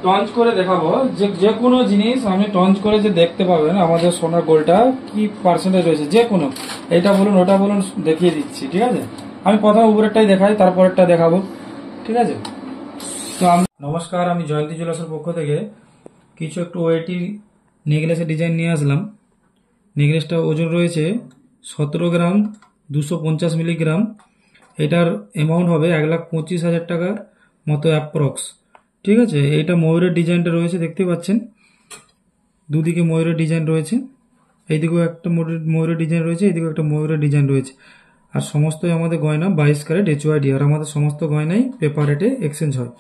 টঞ্চ করে দেখাবো যে কোনো জিনিস আপনি টঞ্চ করে যে দেখতে পাবেন আমাদের সোনার গোল্ডটা কি পার্সেন্টেজ রয়েছে, যে কোনো এটা বলুন ওটা বলুন দেখিয়ে দিচ্ছি। ঠিক আছে, আমি প্রথমে উপরেরটাই দেখাই, তারপরেরটা দেখাবো। ঠিক আছে, তো নমস্কার, আমি জয়ন্তী জুয়েলার্সের পক্ষ থেকে কিছু একটু ওয়েটি নেকলেসের ডিজাইন নিয়ে আসলাম। নেকলেসটা ওজন রয়েছে 17 গ্রাম 250 মিলিগ্রাম। এটার অ্যামাউন্ট হবে 1,25,000 টাকার মতো অ্যাপ্রক্স। ঠিক আছে, এইটা ময়ূরের ডিজাইনটা রয়েছে, দেখতে পাচ্ছেন দুদিকে ময়ূরের ডিজাইন রয়েছে, এইদিকেও একটা ময়ূরের ডিজাইন রয়েছে, এইদিকেও একটা ময়ূরের ডিজাইন রয়েছে। আর সমস্তই আমাদের গয়না 22 ক্যারেট HYD, আর আমাদের সমস্ত গয়নাই পেপার রেটে এক্সচেঞ্জ হয়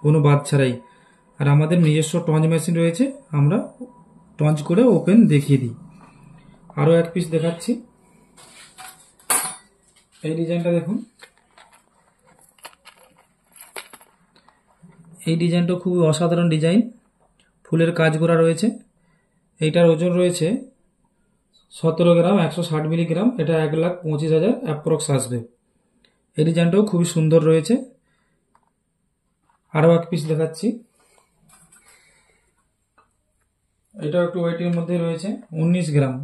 কোনো বাদ ছাড়াই। আর আমাদের নিজস্ব টঞ্চ মেশিন রয়েছে, আমরা টঞ্চ করে ওপেন দেখিয়ে দিই। আরও এক পিস দেখাচ্ছি, এই ডিজাইনটা দেখুন। এই ডিজাইনটা খুবই অসাধারণ ডিজাইন, ফুলের কাজ করা রয়েছে। এইটার ওজন রয়েছে 17 গ্রাম 160 মিলিগ্রাম। এটা 1,25,000 অ্যাপ্রক্স আসবে। এই ডিজাইনটাও খুবই সুন্দর রয়েছে। আরও এক পিস দেখাচ্ছি, এটাও একটু ওয়েটের মধ্যে রয়েছে, 19 গ্রাম।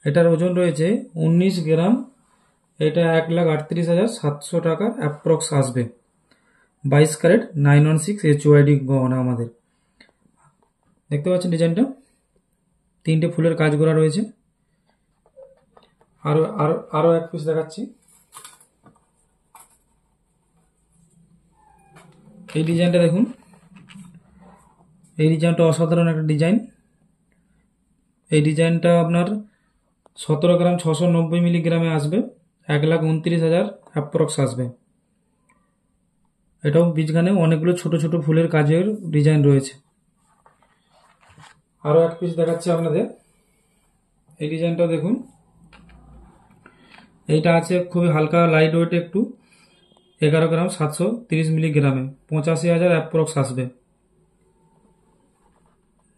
এটার ওজন রয়েছে 19 গ্রাম। এটা 1,38,700 টাকার অ্যাপ্রক্স আসবে। 22 ক্যারেট 916 HYD গহনা আমাদের। দেখতে পাচ্ছেন ডিজাইনটা, তিনটে ফুলের কাজ করা রয়েছে। আরো আরো আরো এক পিস দেখাচ্ছি, এই ডিজাইনটা দেখুন। এই ডিজাইনটা অসাধারণ একটা ডিজাইন। এই ডিজাইনটা আপনার 17 গ্রাম 690 মিলিগ্রামে আসবে, 1,29,000 অ্যাপ্রক্স আসবে। এটাও বীজখানে অনেকগুলো ছোট ছোট ফুলের কাজের ডিজাইন রয়েছে। আরও এক পিস দেখাচ্ছি আপনাদের, এই ডিজাইনটা দেখুন। এইটা আছে খুবই হালকা লাইট ওয়েট, একটু 11 গ্রাম 730 মিলিগ্রামে, 85,000 অ্যাপ্রক্স আসবে।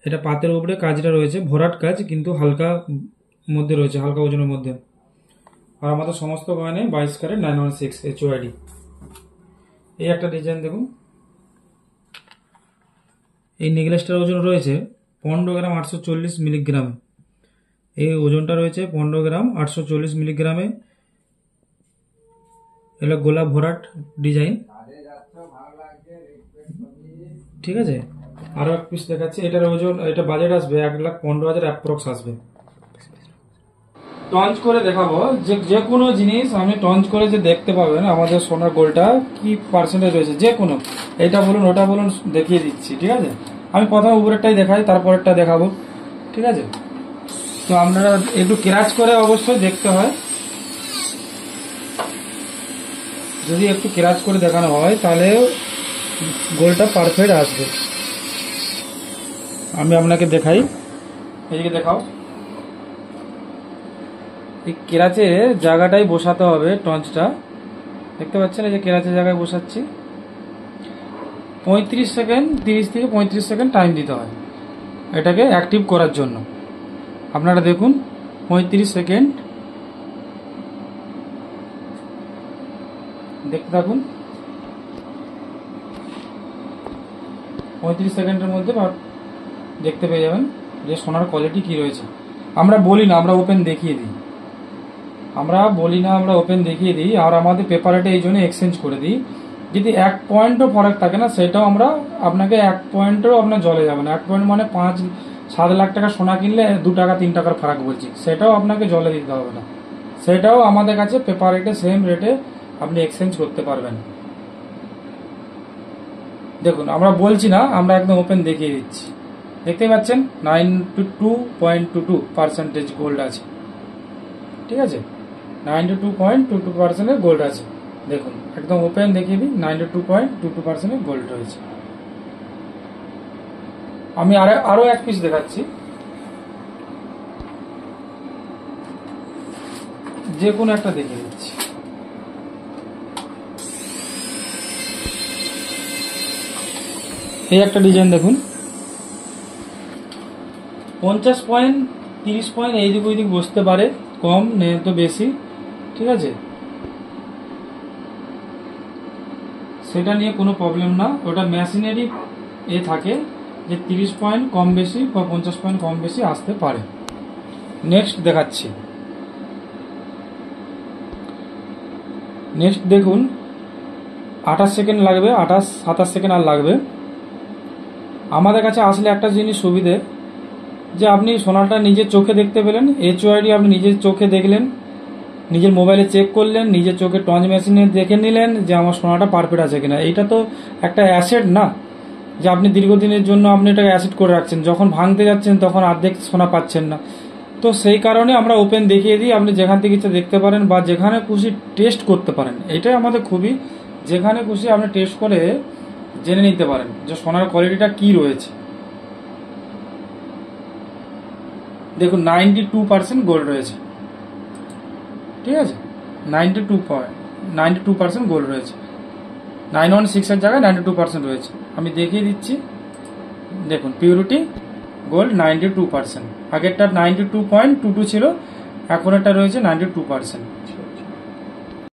এটা পাতের উপরে কাজটা রয়েছে, ভরাট কাজ, কিন্তু হালকা মধ্যে রয়েছে, হালকা ওজনের মধ্যে। আর আমাদের সমস্ত গয়নায় 22 ক্যারেট 916 HYD। এই একটা ডিজাইন দেখুন। এই নেকলেসটার ওজন রয়েছে 15 গ্রাম 840 মিলিগ্রামে। এই ওজনটা রয়েছে 15 গ্রাম 840 মিলিগ্রামে। এটা গোলাপ ভরাট ডিজাইন। ঠিক আছে, আরো এক পিস দেখাচ্ছি। এটার ওজন, এটা বাজেট আসবে 1,15,000 অ্যাপ্রক্স আসবে। টঞ্চ করে দেখাবো যে কোনো জিনিস আপনি টঞ্চ করে যে দেখতে পাবেন আমাদের সোনার গোল্ডটা কি পার্সেন্টেজ রয়েছে, যে কোনো এটা বলুন ওটা বলুন দেখিয়ে দিচ্ছি। ঠিক আছে, আমি প্রথমে উপরেরটাই দেখাই, তারপরেরটা দেখাবো। ঠিক আছে, তো আপনারা একটু ক্রাচ করে অবশ্যই দেখতে হয়। যদি একটু ক্রাচ করে দেখানো হয় তাহলে গোলটা পারফেক্ট আসবে। আমি আপনাকে দেখাই, এদিকে দেখাও। এই কেরাচের জায়গাটাই বসাতে হবে টঞ্চটা, দেখতে পাচ্ছেন এই যে কেরাচের জায়গায় বসাচ্ছি। 35 সেকেন্ড, 30 থেকে 35 সেকেন্ড টাইম দিতে হয় এটাকে অ্যাক্টিভ করার জন্য। আপনারা দেখুন 35 সেকেন্ড, দেখতে থাকুন। 35 সেকেন্ডের মধ্যে দেখতে পেয়ে যাবেন যে সোনার কোয়ালিটি কি রয়েছে। আমরা বলি না, আমরা ওপেন দেখিয়ে দিই। আমরা ওপেন দেখিয়ে দিই। আর আমাদের পেপারেটে এই জন্য এক্সচেঞ্জ করে দিই। যদি 1 পয়েন্টও ফরাক থাকে না, সেটাও আমরা আপনাকে 1 পয়েন্টও আপনার জলে যাবে না। 1 পয়েন্ট মানে 5-7 লাখ টাকা সোনা কিনলে 2 টাকা 3 টাকার ফারাক বলছি, সেটাও আপনাকে জলে দিতে হবে না। সেটাও আমাদের কাছে পেপার রেটে সেম রেটে আপনি এক্সচেঞ্জ করতে পারবেন। দেখুন, আমরা বলছি না, আমরা একদম ওপেন দেখিয়ে দিচ্ছি। দেখতে পাচ্ছেন 92.22% গোল্ড আছে। ঠিক আছে, 92.22% গোল্ড আছে। দেখুন একদম ওপেন দেখিয়ে দিই, 92.22% গোল্ড রয়েছে। আমি আরো এক পিস দেখাচ্ছি, যে কোনো একটা দেখিয়ে দিচ্ছি। এই একটা ডিজাইন দেখুন, 50 পয়েন্ট 30 পয়েন্ট এইদিক ওইদিক বসতে পারে, কম নেই তো বেশি। ঠিক আছে, সেটা নিয়ে কোনো প্রবলেম না। ওটা মেশিনারি এ থাকে যে 30 পয়েন্ট কম বেশি বা 50 পয়েন্ট কম বেশি আসতে পারে। নেক্সট দেখাচ্ছি। নেক্সট দেখুন 28 সেকেন্ড লাগবে, 27 সেকেন্ড আর লাগবে। আমাদের কাছে আসলে একটা জিনিস সুবিধে যে আপনি সোনাটা নিজের চোখে দেখতে পেলেন, HOID আপনি নিজের চোখে দেখলেন, নিজের মোবাইলে চেক করলেন, নিজের চোখে টঞ্চ মেশিনে দেখে নিলেন যে আমার সোনাটা পারফেক্ট আছে কিনা। এইটা তো একটা অ্যাসেট না, যে আপনি দীর্ঘদিনের জন্য আপনি এটাকে অ্যাসেট করে রাখছেন, যখন ভাঙতে যাচ্ছেন তখন অর্ধেক সোনা পাচ্ছেন না। তো সেই কারণে আমরা ওপেন দেখিয়ে দিই, আপনি যেখান থেকে ইচ্ছা দেখতে পারেন বা যেখানে খুশি টেস্ট করতে পারেন। এটাই আমাদের খুবই, যেখানে খুশি আপনি টেস্ট করে জেনে নিতে পারেন যে সোনার কোয়ালিটিটা কি রয়েছে। দেখুন 92% গোল্ড রয়েছে, ঠিক আছে, 92% গোল্ড রয়েছে। 916 এর জায়গায় 92% রয়েছে। আমি দেখিয়ে দিচ্ছি, দেখুন পিউরিটি গোল্ড 92%, আগেরটা 92.22 ছিল, এখন এটা রয়েছে 92%।